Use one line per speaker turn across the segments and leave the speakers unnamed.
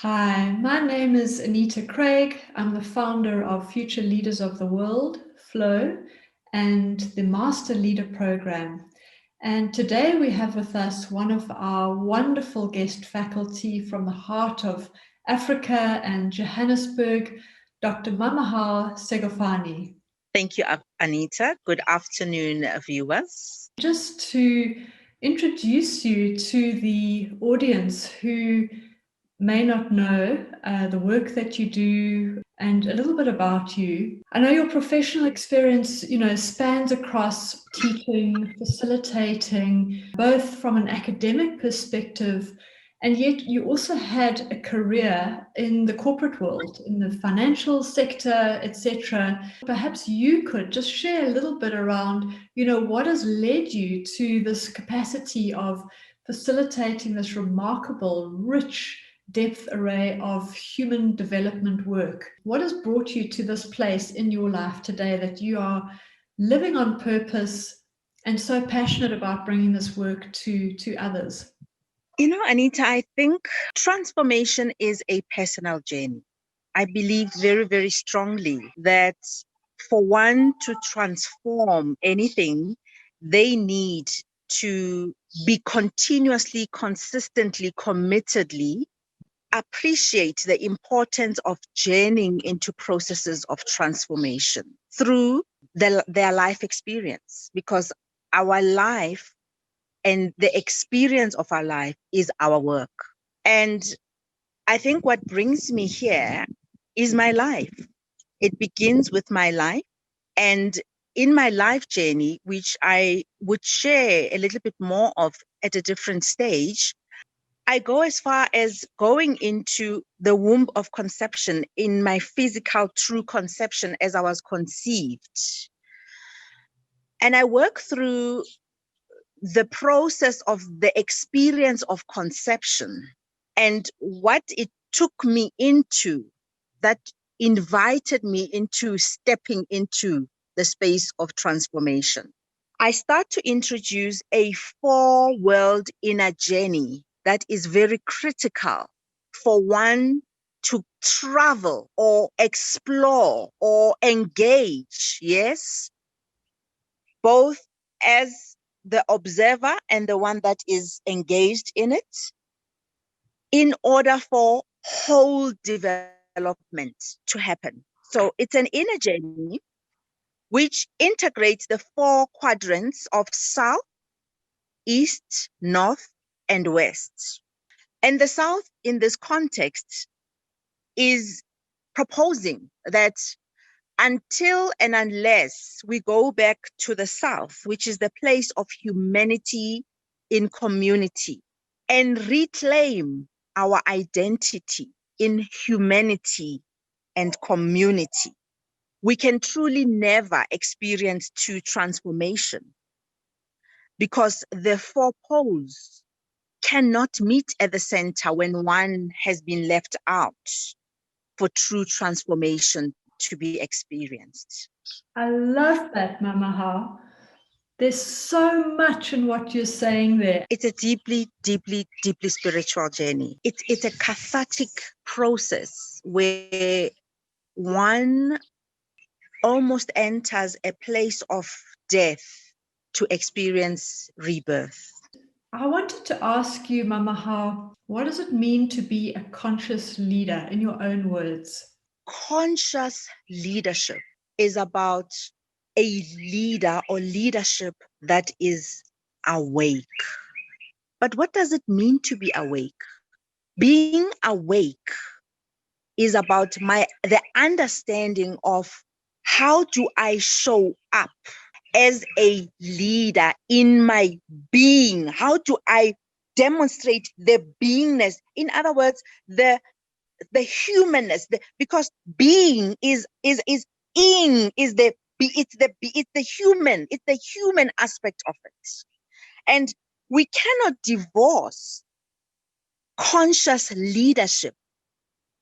Hi, my name is Anita Craig. I'm the founder of Future Leaders of the World, FLOW, and the Master Leader Program. And today we have with us one of our wonderful guest faculty from the heart of Africa and Johannesburg, Dr. Mamohau Sekgaphane.
Thank you, Anita. Good afternoon, viewers.
Just to introduce you to the audience who may not know the work that you do and a little bit about you. I know your professional experience, spans across teaching, facilitating, both from an academic perspective, and yet you also had a career in the corporate world, in the financial sector, etc. Perhaps you could just share a little bit around, what has led you to this capacity of facilitating this remarkable, rich depth array of human development work. What has brought you to this place in your life today that you are living on purpose and so passionate about bringing this work to others?
Anita, I think transformation is a personal journey. I believe very, very strongly that for one to transform anything, they need to be continuously, consistently, committedly appreciate the importance of journeying into processes of transformation through their life experience, because our life and the experience of our life is our work. And I think what brings me here is my life. It begins with my life. And in my life journey, which I would share a little bit more of at a different stage, I go as far as going into the womb of conception, in my physical true conception as I was conceived. And I work through the process of the experience of conception and what it took me into, that invited me into stepping into the space of transformation. I start to introduce a 4-world inner journey that is very critical for one to travel or explore or engage, yes, both as the observer and the one that is engaged in it, in order for whole development to happen. So it's an inner journey which integrates the 4 quadrants of South, East, North, and West. And the South in this context is proposing that until and unless we go back to the South, which is the place of humanity in community, and reclaim our identity in humanity and community, we can truly never experience true transformation, because the 4 poles cannot meet at the center when one has been left out for true transformation to be experienced.
I love that, Mamohau. There's so much in what you're saying there.
It's a deeply, deeply, deeply spiritual journey. It's a cathartic process where one almost enters a place of death to experience rebirth.
I wanted to ask you, Mamohau, what does it mean to be a conscious leader, in your own words?
Conscious leadership is about a leader or leadership that is awake. But what does it mean to be awake? Being awake is about the understanding of how do I show up as a leader in my being? How do I demonstrate the beingness? In other words, the humanness, because being is the human aspect of it. And we cannot divorce conscious leadership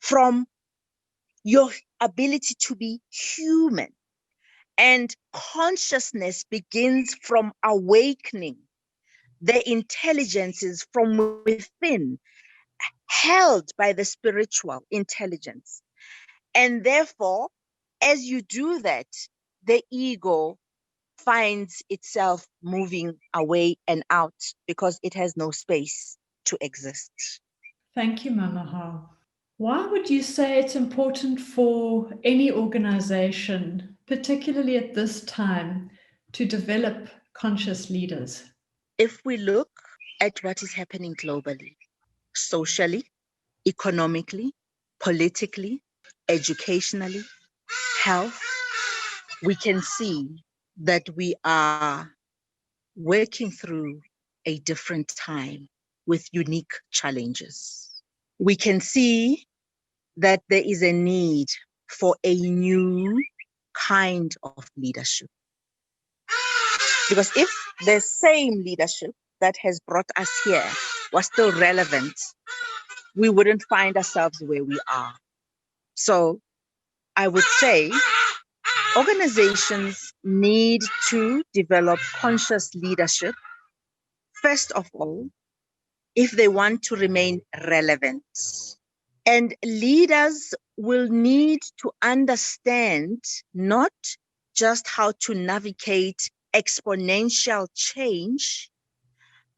from your ability to be human. And consciousness begins from awakening the intelligences from within, held by the spiritual intelligence. And therefore, as you do that, the ego finds itself moving away and out because it has no space to exist.
Thank you, Mamohau. Why would you say it's important for any organization, particularly at this time, to develop conscious leaders?
If we look at what is happening globally, socially, economically, politically, educationally, health, we can see that we are working through a different time with unique challenges. We can see that there is a need for a new kind of leadership. Because if the same leadership that has brought us here was still relevant, we wouldn't find ourselves where we are. So I would say organizations need to develop conscious leadership, first of all, if they want to remain relevant. And leaders will need to understand not just how to navigate exponential change,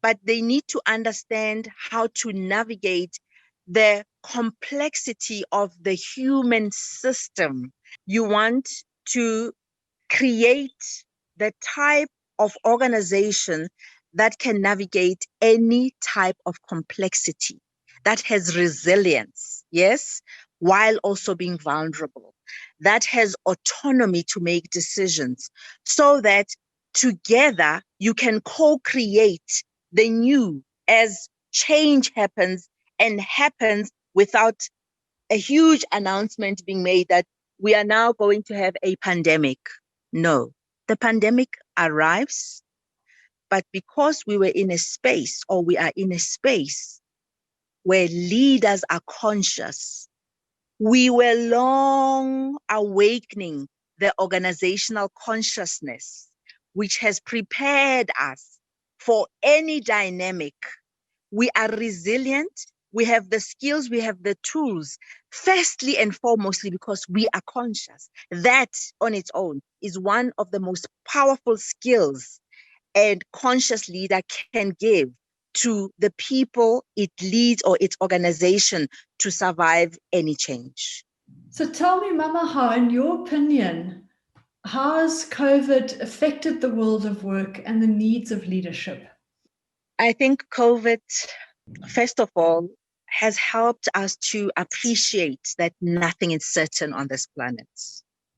but they need to understand how to navigate the complexity of the human system. You want to create the type of organization that can navigate any type of complexity, that has resilience, yes, while also being vulnerable, that has autonomy to make decisions, so that together you can co-create the new as change happens, and happens without a huge announcement being made that we are now going to have a pandemic. No, the pandemic arrives, but because we were in a space, or we are in a space where leaders are conscious, we were long awakening the organizational consciousness, which has prepared us for any dynamic. We are resilient. We have the skills, we have the tools, firstly and foremostly because we are conscious. That on its own is one of the most powerful skills a conscious leader can give to the people it leads or its organization to survive any change.
So tell me, Mamohau, in your opinion, how has COVID affected the world of work and the needs of leadership?
I think COVID, first of all, has helped us to appreciate that nothing is certain on this planet.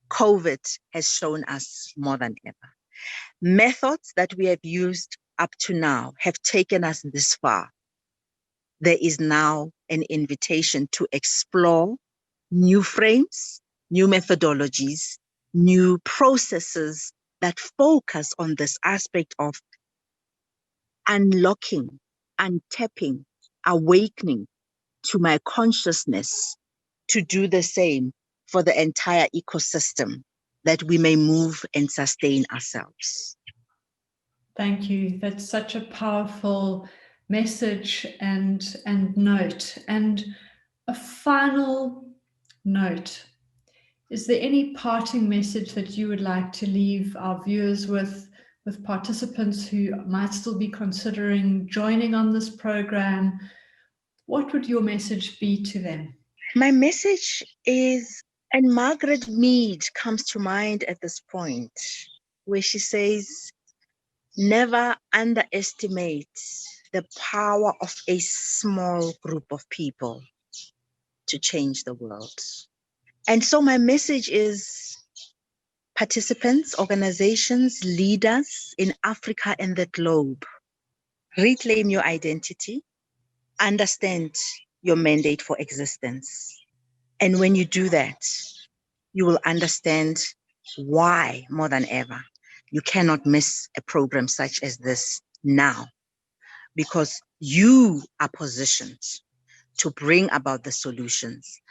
COVID has shown us more than ever. Methods that we have used up to now have taken us this far. There is now an invitation to explore new frames, new methodologies, new processes that focus on this aspect of unlocking, untapping, awakening to my consciousness, to do the same for the entire ecosystem, that we may move and sustain ourselves.
Thank you. That's such a powerful message and note. And a final note. Is there any parting message that you would like to leave our viewers with participants who might still be considering joining on this program? What would your message be to them?
My message is, and Margaret Mead comes to mind at this point, where she says, never underestimate the power of a small group of people to change the world. And so my message is, participants, organizations, leaders in Africa and the globe, reclaim your identity, understand your mandate for existence. And when you do that, you will understand why, more than ever, you cannot miss a program such as this now, because you are positioned to bring about the solutions.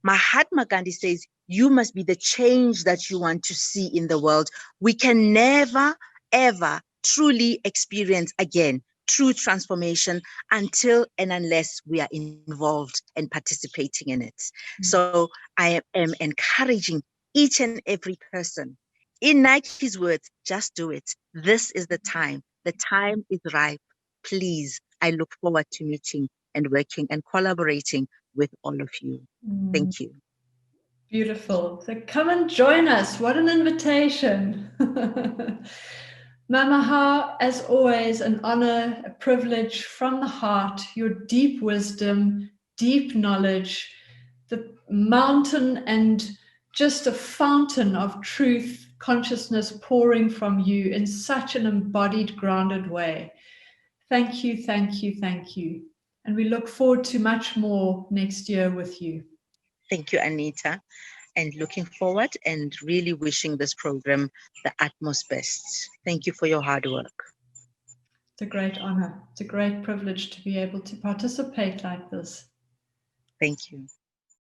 Mahatma Gandhi says, you must be the change that you want to see in the world. We can never, ever truly experience again true transformation until and unless we are involved and participating in it. So I am encouraging each and every person, in Nike's words, just do it. This is the time. The time is ripe. Please, I look forward to meeting and working and collaborating with all of you. Thank you.
Beautiful. So come and join us. What an invitation. Mamohau, as always, an honor, a privilege from the heart, your deep wisdom, deep knowledge, the mountain and just a fountain of truth, consciousness pouring from you in such an embodied, grounded way. Thank you, thank you, thank you. And we look forward to much more next year with you.
Thank you, Anita. And looking forward and really wishing this program the utmost best. Thank you for your hard work.
It's a great honor. It's a great privilege to be able to participate like this.
Thank you.